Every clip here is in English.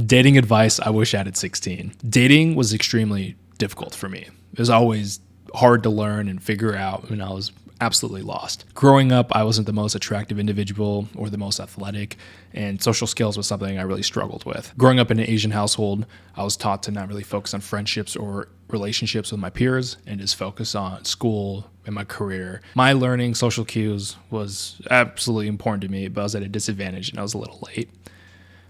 Dating advice I wish I had at 16. Dating was extremely difficult for me. It was always hard to learn and figure out, and I was absolutely lost. Growing up, I wasn't the most attractive individual or the most athletic, and social skills was something I really struggled with. Growing up in an Asian household, I was taught to not really focus on friendships or relationships with my peers and just focus on school and my career. My learning social cues was absolutely important to me, but I was at a disadvantage and I was a little late.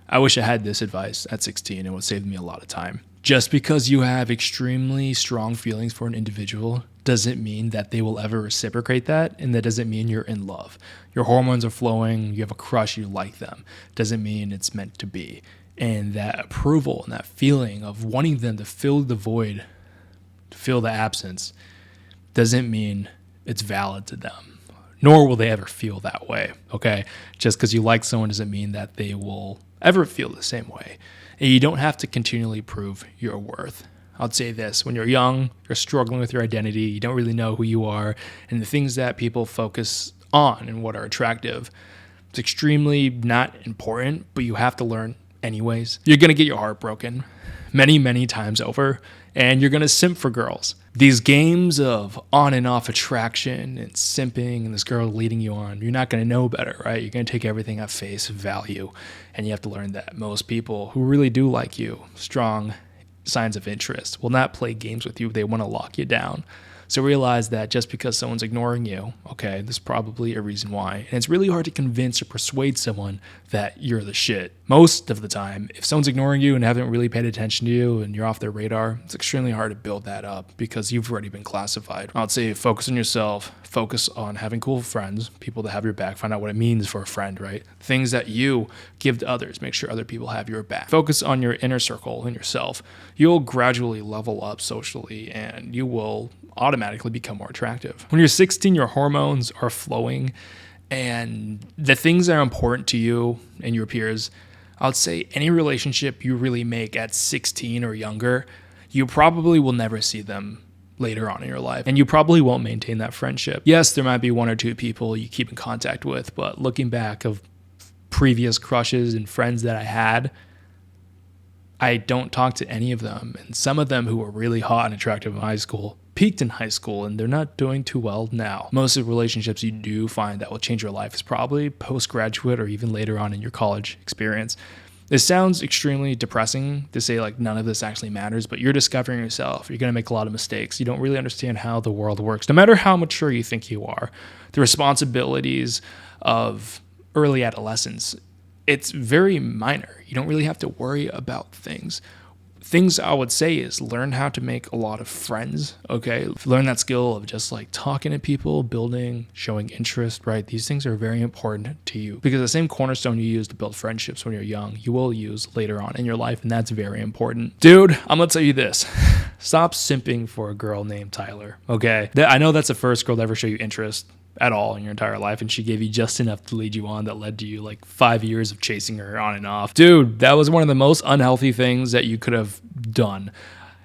I wish I had this advice at 16. It would save me a lot of time. Just because you have extremely strong feelings for an individual doesn't mean that they will ever reciprocate that, and that doesn't mean you're in love. Your hormones are flowing, you have a crush, you like them. Doesn't mean it's meant to be. And that approval and that feeling of wanting them to fill the void, to fill the absence, doesn't mean it's valid to them. Nor will they ever feel that way, okay? Just because you like someone doesn't mean that they will ever feel the same way. And you don't have to continually prove your worth. I'd say this, when you're young, you're struggling with your identity, you don't really know who you are, and the things that people focus on and what are attractive, it's extremely not important, but you have to learn anyways. You're going to get your heart broken many, many times over, and you're going to simp for girls. These games of on and off attraction and simping and this girl leading you on, you're not going to know better, right? You're going to take everything at face value, and you have to learn that most people who really do like you, strong signs of interest, will not play games with you. They want to lock you down. So realize that just because someone's ignoring you, okay, there's probably a reason why. And it's really hard to convince or persuade someone that you're the shit. Most of the time, if someone's ignoring you and haven't really paid attention to you and you're off their radar, it's extremely hard to build that up because you've already been classified. I'd say focus on yourself, focus on having cool friends, people that have your back, find out what it means for a friend, right? Things that you give to others, make sure other people have your back. Focus on your inner circle and yourself. You'll gradually level up socially and you will automatically become more attractive. When you're 16, your hormones are flowing and the things that are important to you and your peers, I would say any relationship you really make at 16 or younger, you probably will never see them later on in your life, and you probably won't maintain that friendship. Yes, there might be one or two people you keep in contact with, but looking back of previous crushes and friends that I had, I don't talk to any of them, and some of them who were really hot and attractive in high school peaked in high school and they're not doing too well now. Most of the relationships you do find that will change your life is probably postgraduate or even later on in your college experience. This sounds extremely depressing to say like none of this actually matters, but you're discovering yourself. You're going to make a lot of mistakes. You don't really understand how the world works, no matter how mature you think you are. The responsibilities of early adolescence, it's very minor. You don't really have to worry about things. Things I would say is learn how to make a lot of friends, okay? Learn that skill of just like talking to people, building, showing interest, right? These things are very important to you because the same cornerstone you use to build friendships when you're young, you will use later on in your life, and that's very important. Dude, I'm gonna tell you this. Stop simping for a girl named Tyler, okay? I know that's the first girl to ever show you interest at all in your entire life, and she gave you just enough to lead you on that led to you like 5 years of chasing her on and off. Dude, that was one of the most unhealthy things that you could have done.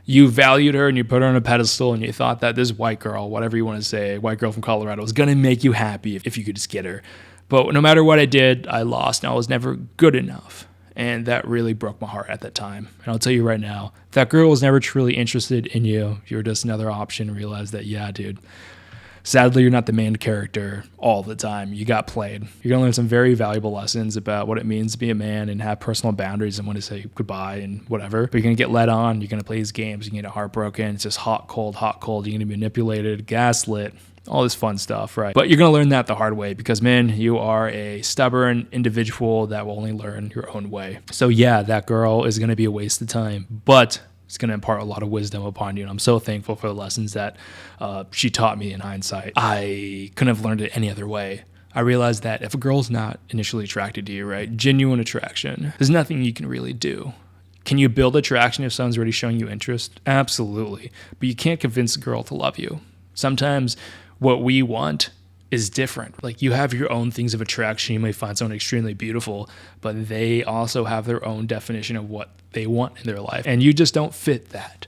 You valued her and you put her on a pedestal and you thought that this white girl, whatever you want to say, white girl from Colorado, was going to make you happy if you could just get her. But no matter what I did, I lost, and I was never good enough. And that really broke my heart at that time. And I'll tell you right now, if that girl was never truly interested in you, you were just another option. Realize that, yeah, dude, sadly, you're not the main character all the time. You got played. You're going to learn some very valuable lessons about what it means to be a man and have personal boundaries and when to say goodbye and whatever. But you're going to get led on. You're going to play these games. You're going to get heartbroken. It's just hot, cold, hot, cold. You're going to be manipulated, gaslit, all this fun stuff, right? But you're going to learn that the hard way because, man, you are a stubborn individual that will only learn your own way. So, yeah, that girl is going to be a waste of time, but it's going to impart a lot of wisdom upon you. And I'm so thankful for the lessons that she taught me in hindsight. I couldn't have learned it any other way. I realized that if a girl's not initially attracted to you, right, genuine attraction, there's nothing you can really do. Can you build attraction if someone's already showing you interest? Absolutely. But you can't convince a girl to love you. Sometimes what we want is different. Like you have your own things of attraction. You may find someone extremely beautiful, but they also have their own definition of what they want in their life. And you just don't fit that.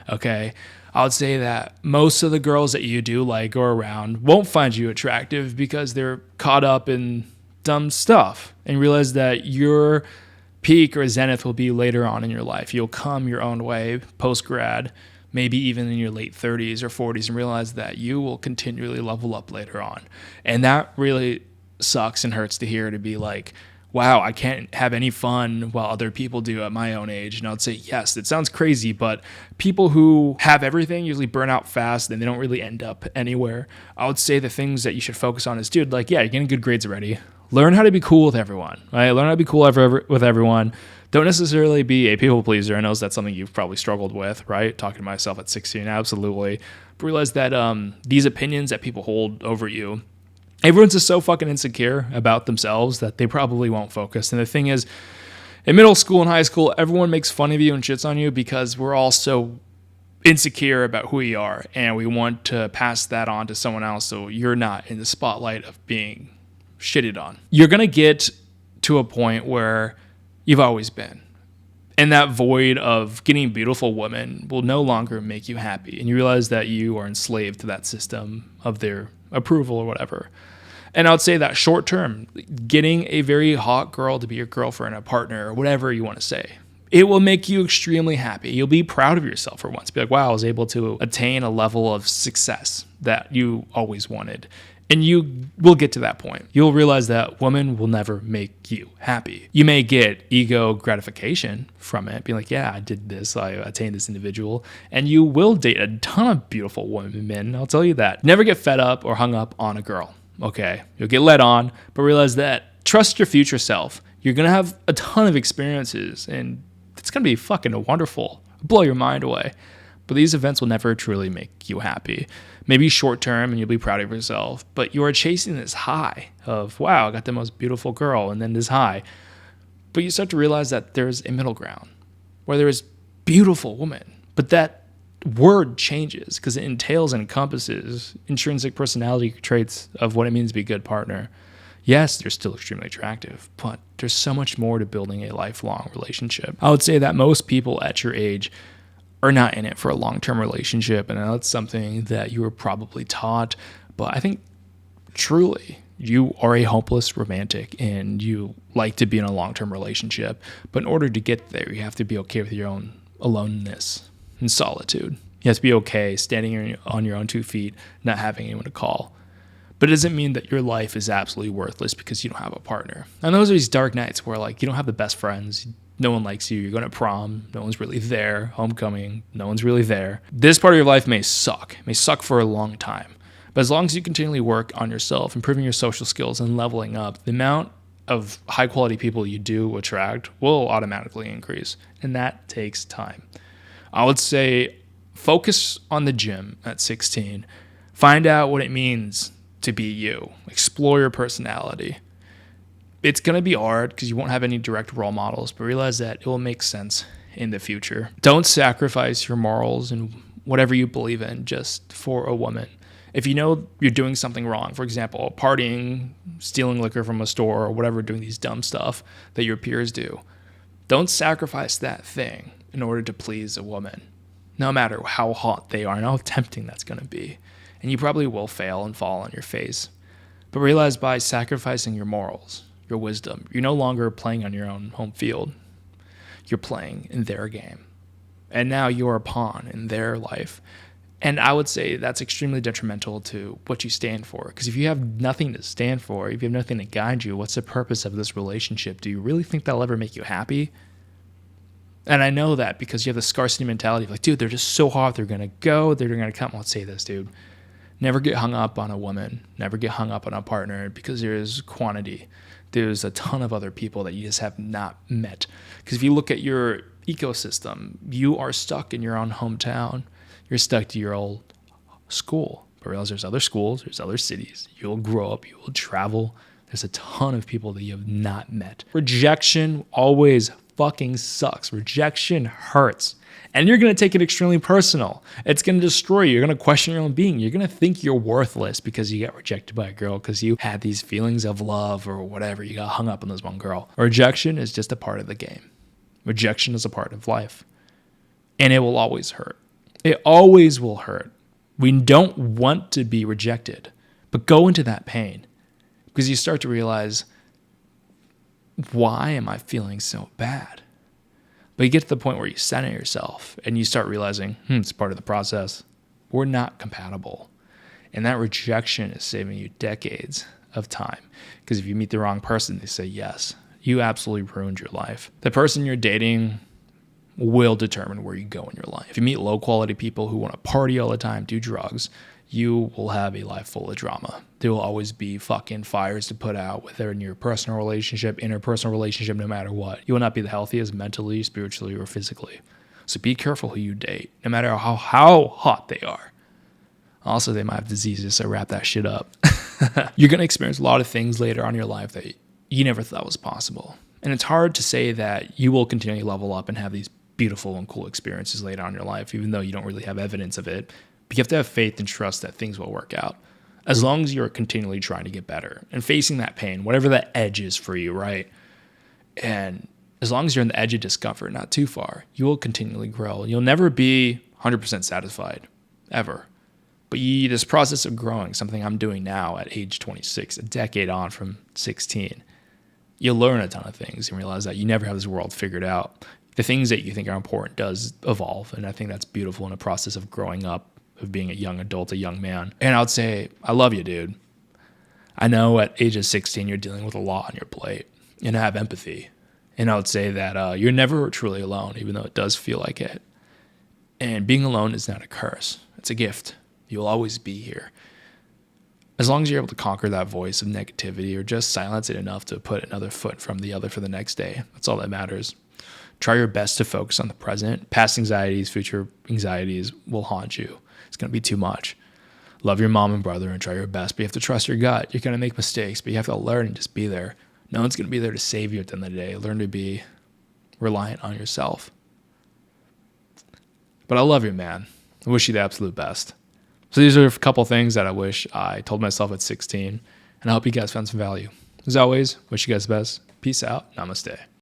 Okay. I would say that most of the girls that you do like or around won't find you attractive because they're caught up in dumb stuff and realize that you're peak or zenith will be later on in your life. You'll come your own way post-grad, maybe even in your late 30s or 40s, and realize that you will continually level up later on. And that really sucks and hurts to hear, to be like, wow, I can't have any fun while other people do at my own age. And I would say, yes, it sounds crazy, but people who have everything usually burn out fast and they don't really end up anywhere. I would say the things that you should focus on is, dude, like, yeah, you're getting good grades already. Learn how to be cool with everyone, right? Learn how to be cool with everyone. Don't necessarily be a people pleaser. I know that's something you've probably struggled with, right? Talking to myself at 16, absolutely. But realize that these opinions that people hold over you, everyone's just so fucking insecure about themselves that they probably won't focus. And the thing is, in middle school and high school, everyone makes fun of you and shits on you because we're all so insecure about who we are. And we want to pass that on to someone else so you're not in the spotlight of being shitted on. You're going to get to a point where you've always been. And that void of getting beautiful women will no longer make you happy. And you realize that you are enslaved to that system of their approval or whatever. And I would say that short term, getting a very hot girl to be your girlfriend, a partner, or whatever you want to say, it will make you extremely happy. You'll be proud of yourself for once. Be like, wow, I was able to attain a level of success that you always wanted. And you will get to that point. You'll realize that women will never make you happy. You may get ego gratification from it, being like, yeah, I did this, I attained this individual. And you will date a ton of beautiful women, I'll tell you that. Never get fed up or hung up on a girl, okay? You'll get led on, but realize that trust your future self. You're going to have a ton of experiences, and it's going to be fucking wonderful, blow your mind away. But these events will never truly make you happy. Maybe short term and you'll be proud of yourself, but you are chasing this high of, wow, I got the most beautiful girl, and then this high. But you start to realize that there's a middle ground where there is beautiful woman, but that word changes because it entails and encompasses intrinsic personality traits of what it means to be a good partner. Yes, they're still extremely attractive, but there's so much more to building a lifelong relationship. I would say that most people at your age are not in it for a long-term relationship. And that's something that you were probably taught. But I think truly you are a hopeless romantic and you like to be in a long-term relationship. But in order to get there, you have to be okay with your own aloneness and solitude. You have to be okay standing on your own 2 feet, not having anyone to call. But it doesn't mean that your life is absolutely worthless because you don't have a partner. And those are these dark nights where, like, you don't have the best friends. No one likes you. You're going to prom. No one's really there. Homecoming. No one's really there. This part of your life may suck. It may suck for a long time. But as long as you continually work on yourself, improving your social skills and leveling up, the amount of high quality people you do attract will automatically increase. And that takes time. I would say focus on the gym at 16. Find out what it means to be you. Explore your personality. It's going to be hard because you won't have any direct role models, but realize that it will make sense in the future. Don't sacrifice your morals and whatever you believe in just for a woman. If you know you're doing something wrong, for example, partying, stealing liquor from a store, or whatever, doing these dumb stuff that your peers do, don't sacrifice that thing in order to please a woman, no matter how hot they are and how tempting that's going to be. And you probably will fail and fall on your face. But realize by sacrificing your morals, your wisdom, you're no longer playing on your own home field. You're playing in their game. And now you're a pawn in their life. And I would say that's extremely detrimental to what you stand for. Because if you have nothing to stand for, if you have nothing to guide you, what's the purpose of this relationship? Do you really think that'll ever make you happy? And I know that because you have the scarcity mentality of like, dude, they're just so hot. They're going to go. They're going to come. Let's say this, dude. Never get hung up on a woman. Never get hung up on a partner because there is quantity. There's a ton of other people that you just have not met. Because if you look at your ecosystem, you are stuck in your own hometown. You're stuck to your old school. But realize there's other schools, there's other cities. You'll grow up, you will travel. There's a ton of people that you have not met. Rejection always fucking sucks. Rejection hurts. And you're going to take it extremely personal. It's going to destroy you. You're going to question your own being. You're going to think you're worthless because you got rejected by a girl because you had these feelings of love or whatever. You got hung up on this one girl. Rejection is just a part of the game. Rejection is a part of life. And it will always hurt. It always will hurt. We don't want to be rejected, but go into that pain because you start to realize why am I feeling so bad? But you get to the point where you center yourself and you start realizing, it's part of the process. We're not compatible. And that rejection is saving you decades of time. Because if you meet the wrong person, they say yes. You absolutely ruined your life. The person you're dating will determine where you go in your life. If you meet low quality people who want to party all the time, do drugs, you will have a life full of drama. There will always be fucking fires to put out, whether in your personal relationship, interpersonal relationship, no matter what. You will not be the healthiest mentally, spiritually, or physically. So be careful who you date, no matter how hot they are. Also, they might have diseases, so wrap that shit up. You're going to experience a lot of things later on in your life that you never thought was possible. And it's hard to say that you will continually level up and have these beautiful and cool experiences later on in your life, even though you don't really have evidence of it. But you have to have faith and trust that things will work out. As long as you're continually trying to get better and facing that pain, whatever that edge is for you, right? And as long as you're on the edge of discomfort, not too far, you will continually grow. You'll never be 100% satisfied, ever. But this process of growing, something I'm doing now at age 26, a decade on from 16, you'll learn a ton of things and realize that you never have this world figured out. The things that you think are important does evolve, and I think that's beautiful in a process of growing up, of being a young adult, a young man. And I would say, I love you, dude. I know at age of 16, you're dealing with a lot on your plate, and I have empathy. And I would say that you're never truly alone, even though it does feel like it. And being alone is not a curse. It's a gift. You'll always be here. As long as you're able to conquer that voice of negativity or just silence it enough to put another foot from the other for the next day, that's all that matters. Try your best to focus on the present. Past anxieties, future anxieties will haunt you. It's going to be too much. Love your mom and brother and try your best, but you have to trust your gut. You're going to make mistakes, but you have to learn and just be there. No one's going to be there to save you at the end of the day. Learn to be reliant on yourself. But I love you, man. I wish you the absolute best. So these are a couple things that I wish I told myself at 16, and I hope you guys found some value. As always, wish you guys the best. Peace out. Namaste.